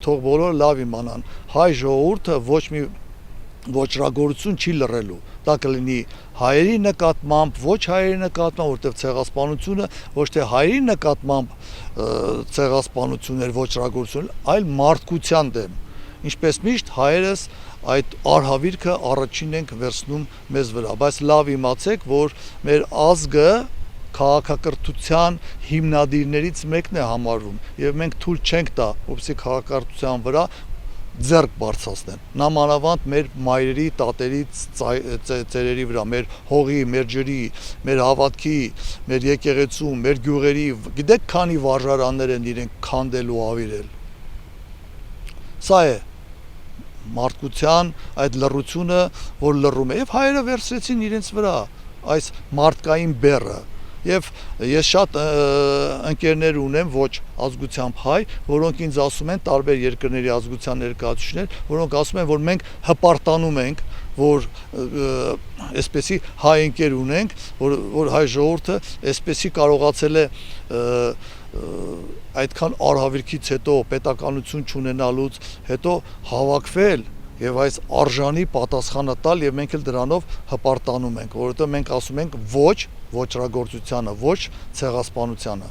թող բոլորը լավ իմանան, հայ ժողովուրդը ոչ մի ոչրագործություն չի լռելու, դա կլինի հայերի նկատմամբ, ոչ հայերի նկատմամբ, որտեղ ցեղասպանությունը ոչ թե հայերի նկատմամբ ցեղասպանություններ, ոչրագործություն, այլ մարդկության դեմ, ինչպես միշտ հայերս այդ արհավիրքը առաջին ենք վերցնում մեզ վրա, բայց լավ իմացեք, որ մեր ազգը քաղաքակրթության հիմնադիրներից մեկն է համարվում եւ մենք թույլ չենք տա, որպեսզի քաղաքակրթության վրա ձեռք բարձրացնեն, նամանավանդ մեր մայրերի, տատերի, ծերերի վրա, մեր հողի, մեր ջրի, մեր հավատքի, մեր եկեղեցու, մեր գյուղերի, գիտեք քանի վարժարաններ են իրենք քանդել ու ավիրել։ Սա է մարդկության այդ լռությունը, որ լռում է, եւ հայերը վերցրեցին իրենց վրա այս մարդկային բեռը։ Եվ ես շատ ընկերներ ունեմ ոչ ազգությամբ հայ, որոնք ինձ ասում են տարբեր երկրների ազգության ներկայացուցիչներ, որոնք ասում են, որ մենք հպարտանում ենք, որ այսպեսի հայ ընկեր ունենք, որ հայ ժողովուրդը այսպեսի կարողացել է այդքան արհավիրքից հետո պետականություն չունենալուց հետո հավաքվել եւ այս արժանի պատասխանը տալ եւ մենք էլ դրանով հպարտանում ենք, որովհետեւ մենք ասում ենք ոչ ոչրագործությանը, ոչ ցեղասպանությանը։